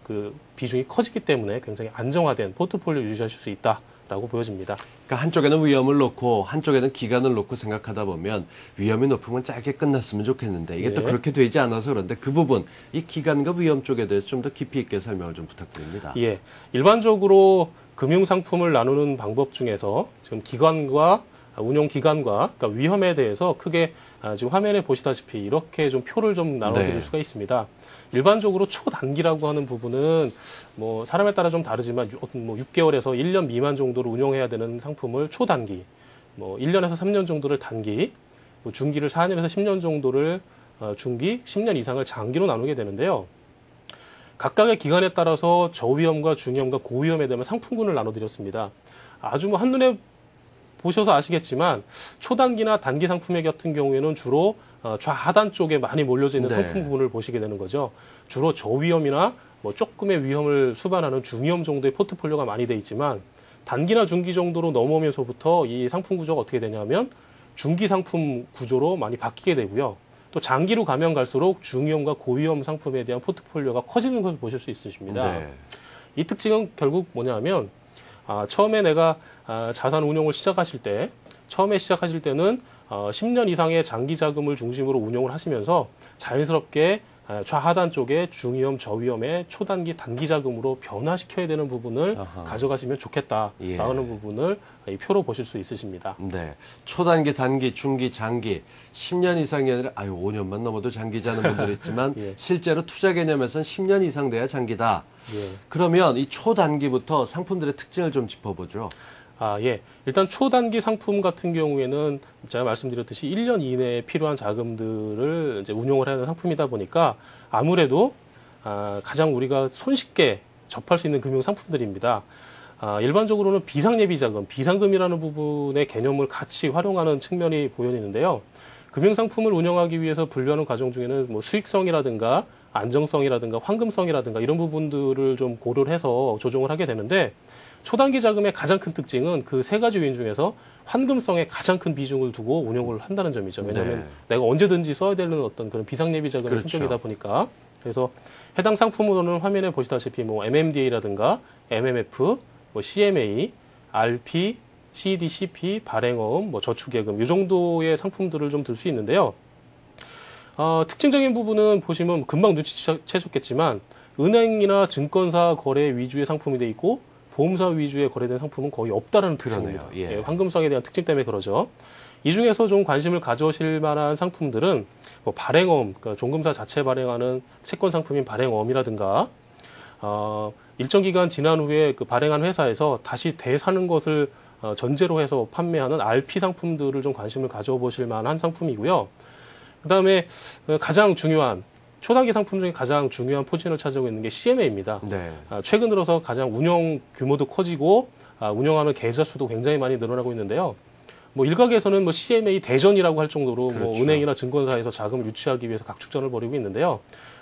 비중이 커지기 때문에 굉장히 안정화된 포트폴리오 유지하실 수 있다라고 보여집니다. 그러니까 한쪽에는 위험을 놓고 한쪽에는 기간을 놓고 생각하다 보면 위험이 높으면 짧게 끝났으면 좋겠는데 이게 또 그렇게 되지 않아서 그런데 그 부분, 이 기간과 위험 쪽에 대해서 좀 더 깊이 있게 설명을 좀 부탁드립니다. 예, 일반적으로 금융상품을 나누는 방법 중에서 지금 기간과 운용 기간과 그러니까 위험에 대해서 크게 지금 화면에 보시다시피 이렇게 좀 표를 좀 나눠드릴 수가 있습니다. 일반적으로 초단기라고 하는 부분은 뭐 사람에 따라 좀 다르지만 6개월에서 1년 미만 정도로 운용해야 되는 상품을 초단기, 1년에서 3년 정도를 단기, 중기를 4년에서 10년 정도를 중기, 10년 이상을 장기로 나누게 되는데요. 각각의 기간에 따라서 저위험과 중위험과 고위험에 대한 상품군을 나눠드렸습니다. 아주 한눈에 보셔서 아시겠지만 초단기나 단기 상품의 같은 경우에는 주로 좌하단 쪽에 많이 몰려져 있는 상품 부분을 보시게 되는 거죠. 주로 저위험이나 조금의 위험을 수반하는 중위험 정도의 포트폴리오가 많이 돼 있지만 단기나 중기 정도로 넘어오면서부터 이 상품 구조가 어떻게 되냐면 중기 상품 구조로 많이 바뀌게 되고요. 또 장기로 가면 갈수록 중위험과 고위험 상품에 대한 포트폴리오가 커지는 것을 보실 수 있으십니다. 이 특징은 결국 뭐냐면 처음에 내가 자산 운용을 시작하실 때는 10년 이상의 장기 자금을 중심으로 운용을 하시면서 자연스럽게 좌하단 쪽에 중위험, 저위험의 초단기, 단기 자금으로 변화시켜야 되는 부분을 가져가시면 좋겠다라는 부분을 이 표로 보실 수 있으십니다. 네, 초단기, 단기, 중기, 장기 10년 이상이 아니라 5년만 넘어도 장기자는 분들 있지만 실제로 투자 개념에서는 10년 이상 돼야 장기다. 그러면 이 초단기부터 상품들의 특징을 좀 짚어보죠. 일단 초단기 상품 같은 경우에는 제가 말씀드렸듯이 1년 이내에 필요한 자금들을 이제 운용을 하는 상품이다 보니까 아무래도 가장 우리가 손쉽게 접할 수 있는 금융 상품들입니다. 일반적으로는 비상예비 자금, 비상금이라는 부분의 개념을 같이 활용하는 측면이 보여지는데요. 금융상품을 운영하기 위해서 분류하는 과정 중에는 수익성이라든가 안정성이라든가 황금성이라든가 이런 부분들을 좀 고려를 해서 조정을 하게 되는데 초단기 자금의 가장 큰 특징은 그 세 가지 요인 중에서 환금성에 가장 큰 비중을 두고 운용을 한다는 점이죠. 왜냐하면 네. 내가 언제든지 써야 되는 어떤 그런 비상예비 자금의 그렇죠. 성격이다 보니까 그래서 해당 상품으로는 화면에 보시다시피 뭐 MMDA라든가 MMF, 뭐 CMA, RP, CDCP, 발행어음, 뭐 저축예금 이 정도의 상품들을 좀 들 수 있는데요. 특징적인 부분은 보시면 금방 눈치채셨겠지만 은행이나 증권사 거래 위주의 상품이 돼 있고 보험사 위주의 거래된 상품은 거의 없다라는 특징입니다. 그러네요. 예. 황금성에 대한 특징 때문에 그러죠. 이 중에서 좀 관심을 가져오실 만한 상품들은 뭐 발행어음, 그러니까 종금사 자체 발행하는 채권 상품인 발행어음이라든가 일정 기간 지난 후에 그 발행한 회사에서 다시 되사는 것을 전제로 해서 판매하는 RP 상품들을 좀 관심을 가져보실 만한 상품이고요. 그다음에 가장 중요한 초단기 상품 중에 가장 중요한 포진을 차지하고 있는 게 CMA입니다. 네. 최근 들어서 가장 운영 규모도 커지고 운영하는 계좌 수도 굉장히 많이 늘어나고 있는데요. 뭐 일각에서는 뭐 CMA 대전이라고 할 정도로 그렇죠. 뭐 은행이나 증권사에서 자금을 유치하기 위해서 각축전을 벌이고 있는데요.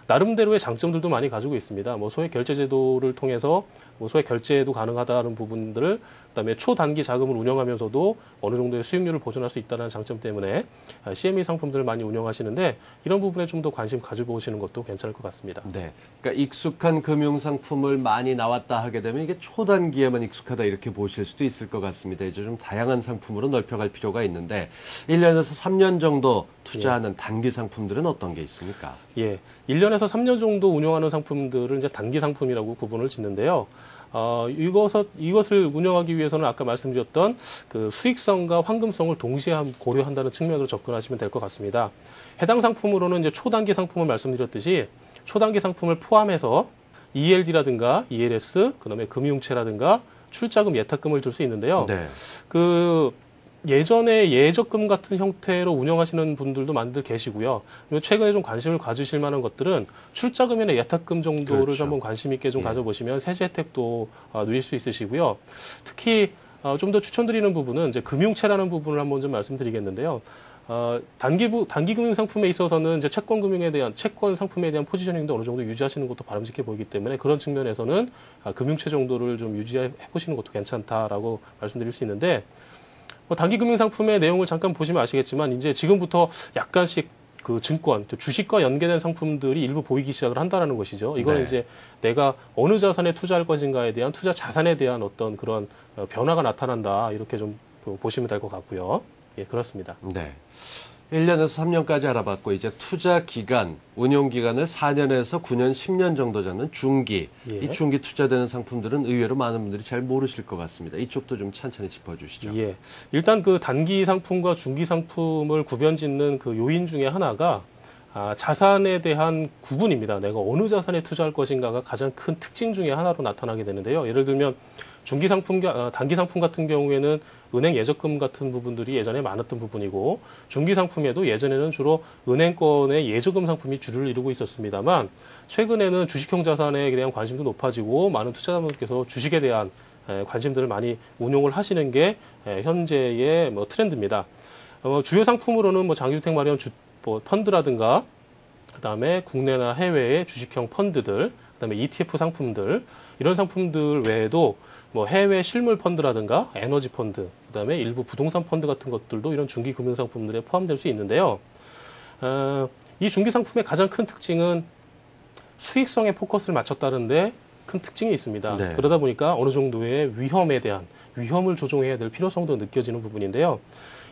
나름대로의 장점들도 많이 가지고 있습니다. 뭐 소액 결제 제도를 통해서 뭐 소액 결제도 가능하다는 부분들을 그다음에 초단기 자금을 운영하면서도 어느 정도의 수익률을 보존할 수 있다는 장점 때문에 CMA 상품들을 많이 운영하시는데 이런 부분에 좀 더 관심 가져보시는 것도 괜찮을 것 같습니다. 네. 그러니까 익숙한 금융 상품을 많이 나왔다 하게 되면 이게 초단기에만 익숙하다 이렇게 보실 수도 있을 것 같습니다. 이제 좀 다양한 상품으로 넓혀갈 필요가 있는데 1년에서 3년 정도 투자하는 단기 상품들은 어떤 게 있습니까? 예. 1년에서 3년 정도 운영하는 상품들을 이제 단기 상품이라고 구분을 짓는데요. 이것을 운영하기 위해서는 아까 말씀드렸던 그 수익성과 황금성을 동시에 고려한다는 측면으로 접근하시면 될 것 같습니다. 해당 상품으로는 이제 초단기 상품을 말씀드렸듯이 초단기 상품을 포함해서 ELD라든가 ELS, 그다음에 금융채라든가 출자금, 예탁금을 들 수 있는데요. 네. 예전에 예적금 같은 형태로 운영하시는 분들도 많이들 계시고요. 최근에 좀 관심을 가지실 만한 것들은 출자금이나 예탁금 정도를 그렇죠. 좀 한번 관심 있게 좀 가져보시면 세제 혜택도 누릴 수 있으시고요. 특히 좀 더 추천드리는 부분은 이제 금융채라는 부분을 한번 좀 말씀드리겠는데요. 단기 금융 상품에 있어서는 이제 채권 상품에 대한 포지셔닝도 어느 정도 유지하시는 것도 바람직해 보이기 때문에 그런 측면에서는 금융채 정도를 좀 유지해 보시는 것도 괜찮다라고 말씀드릴 수 있는데 단기 금융 상품의 내용을 잠깐 보시면 아시겠지만 이제 지금부터 약간씩 그 증권, 주식과 연계된 상품들이 일부 보이기 시작을 한다는 것이죠. 이거는 네. 이제 내가 어느 자산에 투자할 것인가에 대한 투자 자산에 대한 어떤 그런 변화가 나타난다 이렇게 좀 보시면 될 것 같고요. 예, 그렇습니다. 네. 1년에서 3년까지 알아봤고 이제 투자 기간, 운용 기간을 4년에서 9년, 10년 정도 잡는 중기. 예. 이 중기 투자되는 상품들은 의외로 많은 분들이 잘 모르실 것 같습니다. 이쪽도 좀 천천히 짚어주시죠. 예. 일단 그 단기 상품과 중기 상품을 구별짓는 그 요인 중에 하나가 자산에 대한 구분입니다. 내가 어느 자산에 투자할 것인가가 가장 큰 특징 중에 하나로 나타나게 되는데요. 예를 들면 중기 상품, 단기 상품 같은 경우에는 은행 예적금 같은 부분들이 예전에 많았던 부분이고 중기 상품에도 예전에는 주로 은행권의 예적금 상품이 주를 이루고 있었습니다만 최근에는 주식형 자산에 대한 관심도 높아지고 많은 투자자분들께서 주식에 대한 관심들을 많이 운용을 하시는 게 현재의 뭐 트렌드입니다. 주요 상품으로는 뭐 장기주택 마련 펀드라든가 그다음에 국내나 해외의 주식형 펀드들, 그다음에 ETF 상품들 이런 상품들 외에도 뭐 해외 실물 펀드라든가 에너지 펀드, 그다음에 일부 부동산 펀드 같은 것들도 이런 중기 금융 상품들에 포함될 수 있는데요. 이 중기 상품의 가장 큰 특징은 수익성에 포커스를 맞췄다는데 큰 특징이 있습니다. 네. 그러다 보니까 어느 정도의 위험을 조정해야 될 필요성도 느껴지는 부분인데요.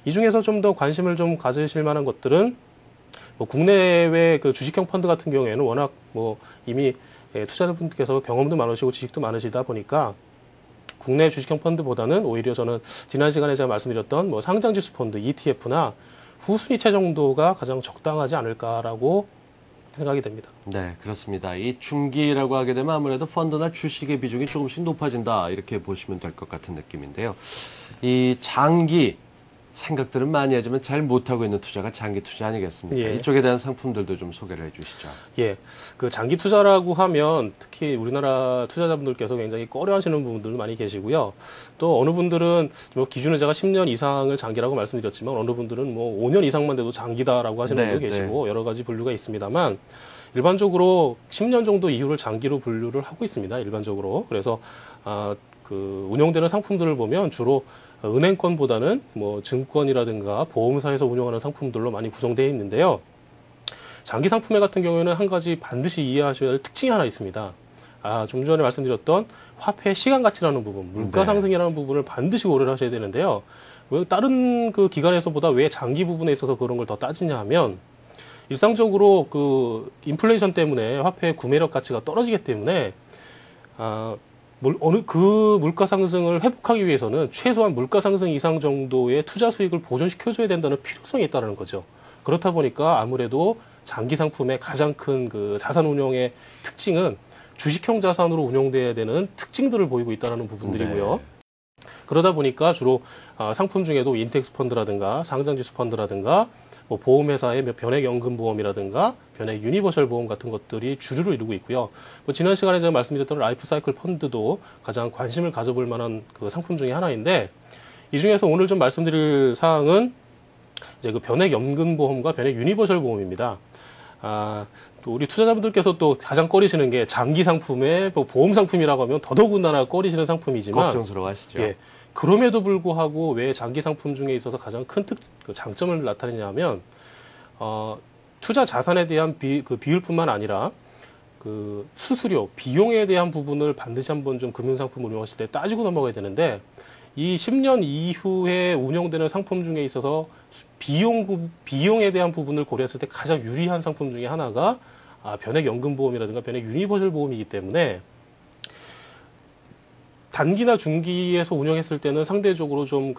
이 중에서 좀 더 관심을 좀 가지실 만한 것들은 뭐 국내외 그 주식형 펀드 같은 경우에는 워낙 뭐 이미 투자자분들께서 경험도 많으시고 지식도 많으시다 보니까 국내 주식형 펀드보다는 오히려 저는 지난 시간에 제가 말씀드렸던 뭐 상장지수 펀드 ETF나 후순위채 정도가 가장 적당하지 않을까라고 생각이 됩니다. 네, 그렇습니다. 이 중기라고 하게 되면 아무래도 펀드나 주식의 비중이 조금씩 높아진다 이렇게 보시면 될 것 같은 느낌인데요. 이 장기 생각들은 많이 하지만 잘 못하고 있는 투자가 장기 투자 아니겠습니까? 예. 이쪽에 대한 상품들도 좀 소개를 해주시죠. 예, 그 장기 투자라고 하면 특히 우리나라 투자자분들께서 굉장히 꺼려하시는 부분들 많이 계시고요. 또 어느 분들은 뭐 기준의자가 10년 이상을 장기라고 말씀드렸지만 어느 분들은 뭐 5년 이상만 돼도 장기다라고 하시는 분도 계시고 여러 가지 분류가 있습니다만 일반적으로 10년 정도 이후를 장기로 분류를 하고 있습니다. 일반적으로. 그래서 그 운용되는 상품들을 보면 주로 은행권보다는 뭐 증권이라든가 보험사에서 운영하는 상품들로 많이 구성되어 있는데요. 장기 상품에 같은 경우에는 한 가지 반드시 이해하셔야 할 특징이 하나 있습니다. 좀 전에 말씀드렸던 화폐 시간 가치라는 부분, 물가 상승이라는 부분을 반드시 고려를 하셔야 되는데요. 왜 다른 그 기관에서보다 왜 장기 부분에 있어서 그런 걸 더 따지냐 하면 일상적으로 그 인플레이션 때문에 화폐의 구매력 가치가 떨어지기 때문에 그 물가 상승을 회복하기 위해서는 최소한 물가 상승 이상 정도의 투자 수익을 보존시켜줘야 된다는 필요성이 있다는 거죠. 그렇다 보니까 아무래도 장기 상품의 가장 큰 그 자산 운용의 특징은 주식형 자산으로 운용돼야 되는 특징들을 보이고 있다는 부분들이고요. 그러다 보니까 주로 상품 중에도 인텍스 펀드라든가 상장지수 펀드라든가 뭐 보험회사의 변액연금보험이라든가 변액 유니버셜 보험 같은 것들이 주류를 이루고 있고요. 뭐 지난 시간에 제가 말씀드렸던 라이프 사이클 펀드도 가장 관심을 가져볼 만한 그 상품 중에 하나인데 이 중에서 오늘 좀 말씀드릴 사항은 이제 그 변액 연금보험과 변액 유니버셜 보험입니다. 또 우리 투자자분들께서 또 가장 꺼리시는 게 장기 상품의 뭐 보험 상품이라고 하면 더더군다나 꺼리시는 상품이지만 걱정스러워하시죠. 예. 그럼에도 불구하고 왜 장기 상품 중에 있어서 가장 큰 장점을 나타내냐면 투자 자산에 대한 비율뿐만 아니라 그 수수료, 비용에 대한 부분을 반드시 한번 좀 금융상품 운용하실 때 따지고 넘어가야 되는데 이 10년 이후에 운영되는 상품 중에 있어서 비용에 대한 부분을 고려했을 때 가장 유리한 상품 중에 하나가 변액연금보험이라든가 변액 유니버셜 보험이기 때문에 단기나 중기에서 운영했을 때는 상대적으로 좀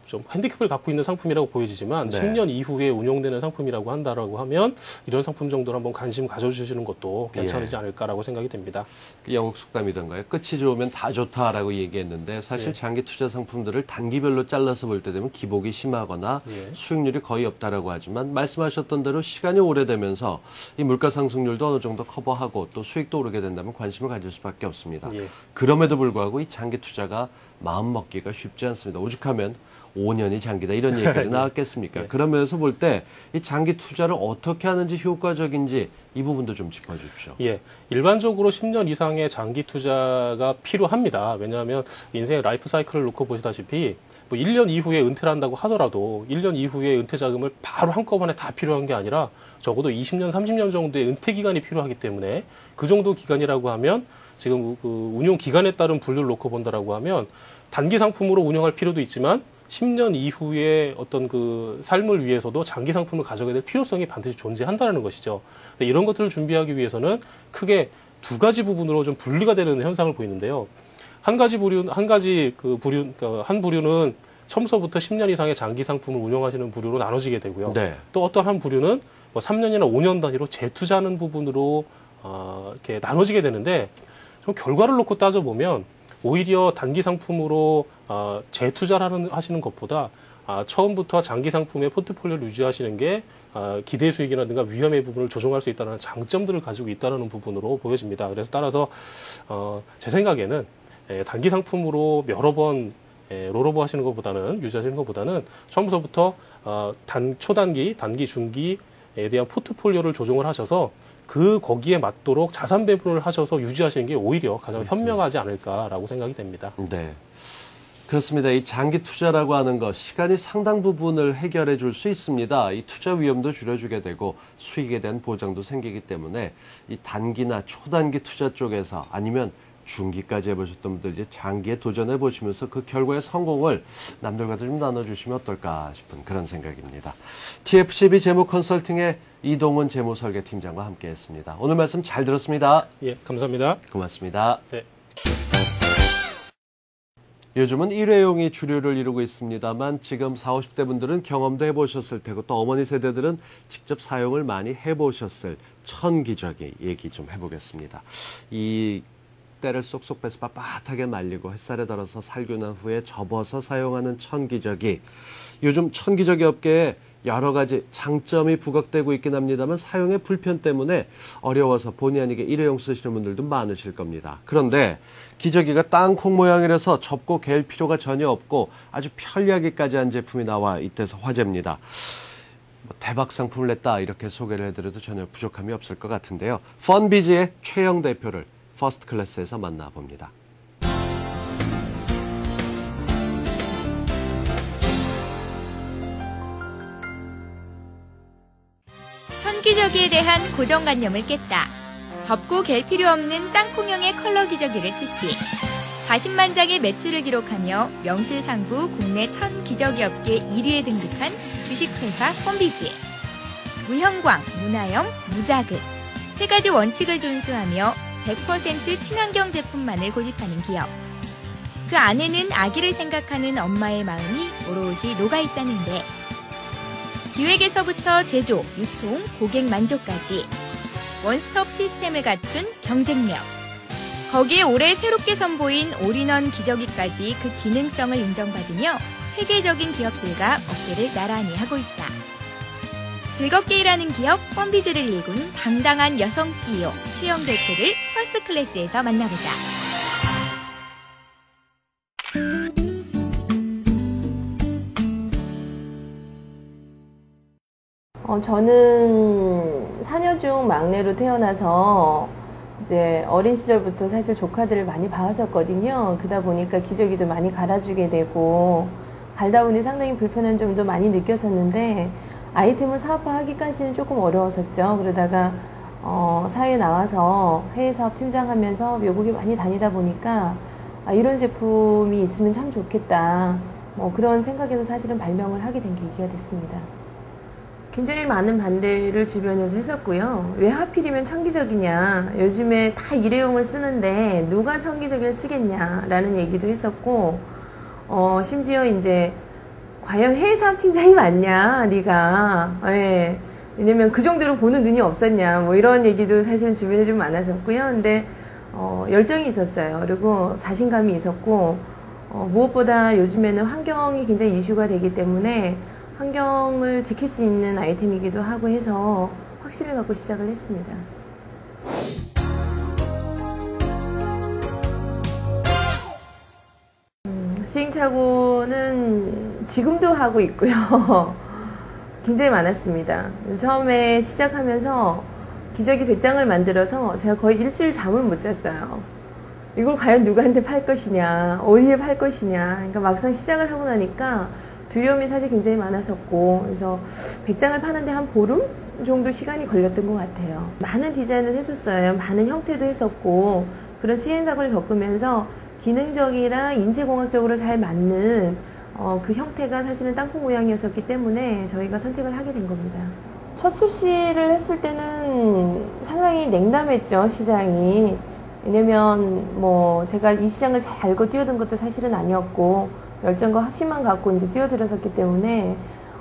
좀 핸디캡을 갖고 있는 상품이라고 보여지지만 10년 이후에 운영되는 상품이라고 한다라고 하면 이런 상품 정도를 한번 관심 가져주시는 것도 괜찮지 않을까라고 생각이 됩니다. 영국 속담이던가요? 끝이 좋으면 다 좋다라고 얘기했는데 사실 장기 투자 상품들을 단기별로 잘라서 볼 때 되면 기복이 심하거나 수익률이 거의 없다라고 하지만 말씀하셨던 대로 시간이 오래되면서 이 물가 상승률도 어느 정도 커버하고 또 수익도 오르게 된다면 관심을 가질 수밖에 없습니다. 그럼에도 불구하고 이 장기 투자가 마음 먹기가 쉽지 않습니다. 오죽하면 5년이 장기다 이런 얘기까지 나왔겠습니까? 그런 면에서 볼 때 이 장기 투자를 어떻게 하는지 효과적인지 이 부분도 좀 짚어주십시오. 예, 일반적으로 10년 이상의 장기 투자가 필요합니다. 왜냐하면 인생의 라이프 사이클을 놓고 보시다시피 뭐 1년 이후에 은퇴를 한다고 하더라도 1년 이후에 은퇴 자금을 바로 한꺼번에 다 필요한 게 아니라 적어도 20년, 30년 정도의 은퇴 기간이 필요하기 때문에 그 정도 기간이라고 하면 지금 그 운용 기간에 따른 분류를 놓고 본다라고 하면 단기 상품으로 운영할 필요도 있지만 10년 이후의 어떤 그 삶을 위해서도 장기 상품을 가져가야 될 필요성이 반드시 존재한다는 것이죠. 이런 것들을 준비하기 위해서는 크게 두 가지 부분으로 좀 분리가 되는 현상을 보이는데요. 한 부류는 처음서부터 10년 이상의 장기 상품을 운영하시는 부류로 나눠지게 되고요. 또 어떤 한 부류는 뭐 3년이나 5년 단위로 재투자하는 부분으로 이렇게 나눠지게 되는데 좀 결과를 놓고 따져보면 오히려 단기 상품으로 재투자를 하시는 것보다 처음부터 장기 상품의 포트폴리오를 유지하시는 게 기대 수익이라든가 위험의 부분을 조정할 수 있다는 장점들을 가지고 있다는 부분으로 보여집니다. 그래서 따라서 제 생각에는 단기 상품으로 여러 번 롤오버 하시는 것보다는 유지하시는 것보다는 처음부터 초단기, 단기, 중기에 대한 포트폴리오를 조정을 하셔서 거기에 맞도록 자산 배분을 하셔서 유지하시는 게 오히려 가장 현명하지 않을까라고 생각이 됩니다. 네. 그렇습니다. 이 장기 투자라고 하는 것, 시간이 상당 부분을 해결해 줄 수 있습니다. 이 투자 위험도 줄여주게 되고 수익에 대한 보장도 생기기 때문에 이 단기나 초단기 투자 쪽에서 아니면 중기까지 해보셨던 분들 이제 장기에 도전해 보시면서 그 결과의 성공을 남들과도 좀 나눠주시면 어떨까 싶은 그런 생각입니다. TFCB 재무 컨설팅의 이동훈 재무설계팀장과 함께했습니다. 오늘 말씀 잘 들었습니다. 예, 감사합니다. 고맙습니다. 네. 요즘은 일회용이 주류를 이루고 있습니다만 지금 40, 50대 분들은 경험도 해보셨을 테고 또 어머니 세대들은 직접 사용을 많이 해보셨을 천기저귀 얘기 좀 해보겠습니다. 이 때를 쏙쏙 빼서 빳빳하게 말리고 햇살에 덜어서 살균한 후에 접어서 사용하는 천기저귀. 요즘 천기저귀 업계에 여러 가지 장점이 부각되고 있긴 합니다만 사용의 불편 때문에 어려워서 본의 아니게 일회용 쓰시는 분들도 많으실 겁니다. 그런데 기저귀가 땅콩 모양이라서 접고 갤 필요가 전혀 없고 아주 편리하게까지 한 제품이 나와 있대서 화제입니다. 대박 상품을 냈다 이렇게 소개를 해드려도 전혀 부족함이 없을 것 같은데요. 펀비즈의 최영 대표를 퍼스트 클래스에서 만나봅니다. 천기저귀에 대한 고정관념을 깼다. 접고 갤 필요 없는 땅콩형의 컬러 기저귀를 출시. 40만 장의 매출을 기록하며 명실상부 국내 천기저귀 업계 1위에 등극한 주식회사 펀비즈. 무형광, 무나염, 무자극. 세 가지 원칙을 준수하며 100% 친환경 제품만을 고집하는 기업. 그 안에는 아기를 생각하는 엄마의 마음이 오롯이 녹아있다는데 기획에서부터 제조, 유통, 고객 만족까지 원스톱 시스템을 갖춘 경쟁력. 거기에 올해 새롭게 선보인 올인원 기저귀까지 그 기능성을 인정받으며 세계적인 기업들과 업계를 나란히 하고 있다. 즐겁게 일하는 기업 펀비즈를 일군 당당한 여성 CEO 최영 대표를 퍼스트 클래스에서 만나보자. 저는 사녀 중 막내로 태어나서 이제 어린 시절부터 사실 조카들을 많이 봐왔었거든요. 그러다 보니까 기저귀도 많이 갈아주게 되고 갈다 보니 상당히 불편한 점도 많이 느꼈었는데 아이템을 사업화하기까지는 조금 어려웠었죠. 그러다가 사회에 나와서 해외 사업 팀장하면서 외국에 많이 다니다 보니까 이런 제품이 있으면 참 좋겠다. 그런 생각에서 사실은 발명을 하게 된 계기가 됐습니다. 굉장히 많은 반대를 주변에서 했었고요. 왜 하필이면 천기저귀냐. 요즘에 다 일회용을 쓰는데 누가 천기저귀를 쓰겠냐라는 얘기도 했었고, 심지어 이제 과연 해외 사업 팀장이 맞냐, 네가. 예. 왜냐면 그 정도로 보는 눈이 없었냐, 이런 얘기도 사실 주변에 좀 많았었고요. 근데 열정이 있었어요. 그리고 자신감이 있었고, 무엇보다 요즘에는 환경이 굉장히 이슈가 되기 때문에 환경을 지킬 수 있는 아이템이기도 하고 해서 확신을 갖고 시작을 했습니다. 시행착오는 지금도 하고 있고요. 굉장히 많았습니다. 처음에 시작하면서 기저귀 100장을 만들어서 제가 거의 일주일 잠을 못 잤어요. 이걸 과연 누구한테 팔 것이냐, 어디에 팔 것이냐. 그러니까 막상 시작을 하고 나니까 두려움이 사실 굉장히 많았었고, 그래서 100장을 파는데 한 보름 정도 시간이 걸렸던 것 같아요. 많은 디자인을 했었어요. 많은 형태도 했었고, 그런 시행착오를 겪으면서 기능적이랑 인체공학적으로 잘 맞는 그 형태가 사실은 땅콩 모양이었기 때문에 저희가 선택을 하게 된 겁니다. 첫 출시를 했을 때는 상당히 냉담했죠, 시장이. 왜냐면 제가 이 시장을 잘 알고 뛰어든 것도 사실은 아니었고, 열정과 확신만 갖고 이제 뛰어들었었기 때문에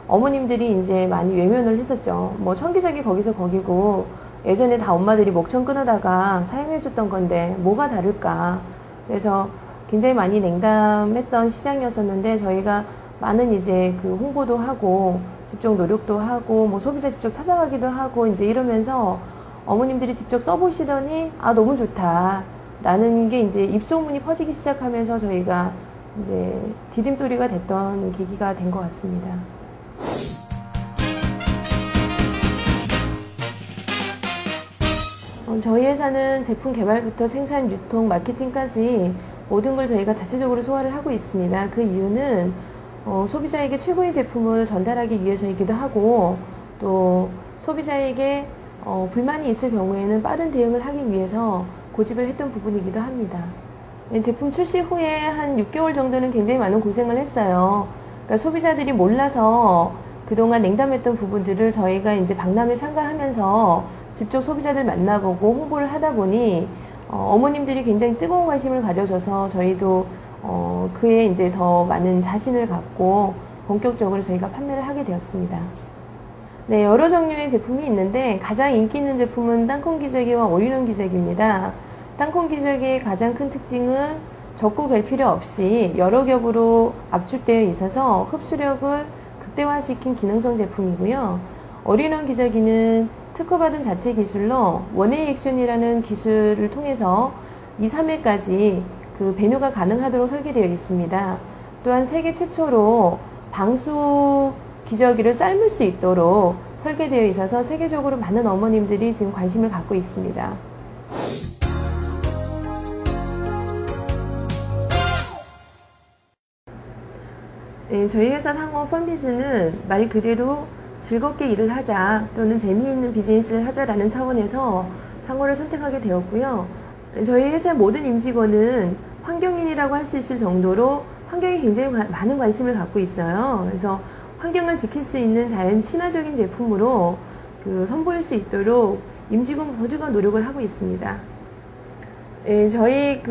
어머님들이 이제 많이 외면을 했었죠. 천기저귀 거기서 거기고 예전에 다 엄마들이 목청 끊어다가 사용해줬던 건데 뭐가 다를까. 그래서 굉장히 많이 냉담했던 시장이었었는데 저희가 많은 이제 그 홍보도 하고 집중 노력도 하고 소비자 직접 찾아가기도 하고 이제 이러면서 어머님들이 직접 써보시더니 너무 좋다 라는 게 이제 입소문이 퍼지기 시작하면서 저희가 이제 디딤돌이가 됐던 계기가 된 것 같습니다. 저희 회사는 제품 개발부터 생산, 유통, 마케팅까지 모든 걸 저희가 자체적으로 소화를 하고 있습니다. 그 이유는 소비자에게 최고의 제품을 전달하기 위해서이기도 하고, 또 소비자에게 불만이 있을 경우에는 빠른 대응을 하기 위해서 고집을 했던 부분이기도 합니다. 제품 출시 후에 한 6개월 정도는 굉장히 많은 고생을 했어요. 그러니까 소비자들이 몰라서 그동안 냉담했던 부분들을 저희가 이제 박람회 참가하면서 직접 소비자들 만나보고 홍보를 하다 보니 어머님들이 굉장히 뜨거운 관심을 가져줘서 저희도 그에 이제 더 많은 자신을 갖고 본격적으로 저희가 판매를 하게 되었습니다. 네, 여러 종류의 제품이 있는데 가장 인기 있는 제품은 땅콩 기저귀와 올인원 기저귀입니다. 땅콩 기저귀의 가장 큰 특징은 적고 갤 필요 없이 여러 겹으로 압축되어 있어서 흡수력을 극대화시킨 기능성 제품이고요. 올인원 기저귀는 특허받은 자체 기술로 원웨이 액션이라는 기술을 통해서 2, 3회까지 그 배뇨가 가능하도록 설계되어 있습니다. 또한 세계 최초로 방수 기저귀를 삶을 수 있도록 설계되어 있어서 세계적으로 많은 어머님들이 지금 관심을 갖고 있습니다. 네, 저희 회사 상호 펀비즈는 말 그대로 즐겁게 일을 하자 또는 재미있는 비즈니스를 하자라는 차원에서 상호를 선택하게 되었고요. 저희 회사 모든 임직원은 환경인이라고 할 수 있을 정도로 환경에 굉장히 많은 관심을 갖고 있어요. 그래서 환경을 지킬 수 있는 자연 친화적인 제품으로 선보일 수 있도록 임직원 모두가 노력을 하고 있습니다. 예, 저희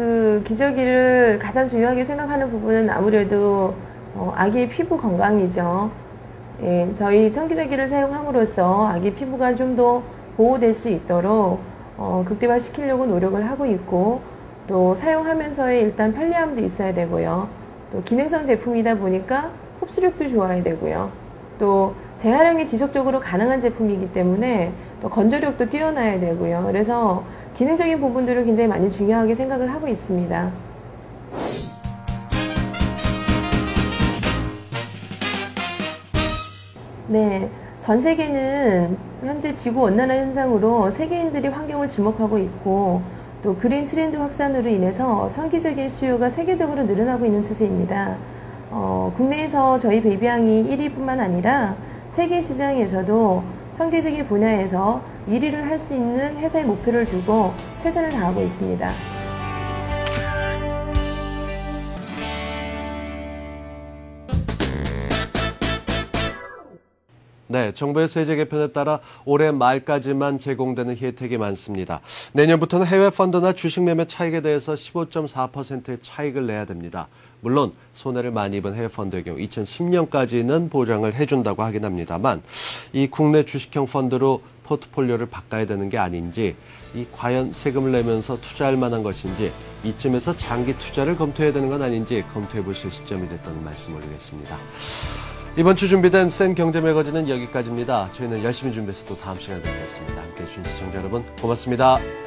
기저귀를 가장 중요하게 생각하는 부분은 아무래도 아기의 피부 건강이죠. 예, 저희 청기저귀를 사용함으로써 아기 피부가 좀 더 보호될 수 있도록 극대화시키려고 노력을 하고 있고, 또 사용하면서의 일단 편리함도 있어야 되고요. 또 기능성 제품이다 보니까 흡수력도 좋아야 되고요. 또 재활용이 지속적으로 가능한 제품이기 때문에 또 건조력도 뛰어나야 되고요. 그래서 기능적인 부분들을 굉장히 많이 중요하게 생각을 하고 있습니다. 네, 전 세계는 현재 지구온난화 현상으로 세계인들이 환경을 주목하고 있고, 또 그린 트렌드 확산으로 인해서 청기저귀의 수요가 세계적으로 늘어나고 있는 추세입니다. 국내에서 저희 베이비양이 1위뿐만 아니라 세계 시장에서도 청기저귀 분야에서 1위를 할 수 있는 회사의 목표를 두고 최선을 다하고 있습니다. 네, 정부의 세제 개편에 따라 올해 말까지만 제공되는 혜택이 많습니다. 내년부터는 해외 펀드나 주식 매매 차익에 대해서 15.4%의 차익을 내야 됩니다. 물론 손해를 많이 입은 해외 펀드의 경우 2010년까지는 보장을 해준다고 하긴 합니다만, 이 국내 주식형 펀드로 포트폴리오를 바꿔야 되는 게 아닌지, 과연 세금을 내면서 투자할 만한 것인지, 이쯤에서 장기 투자를 검토해야 되는 건 아닌지 검토해 보실 시점이 됐다는 말씀 올리겠습니다. 이번 주 준비된 센 경제 매거진은 여기까지입니다. 저희는 열심히 준비해서 또 다음 시간에 뵙겠습니다. 함께해 주신 시청자 여러분 고맙습니다.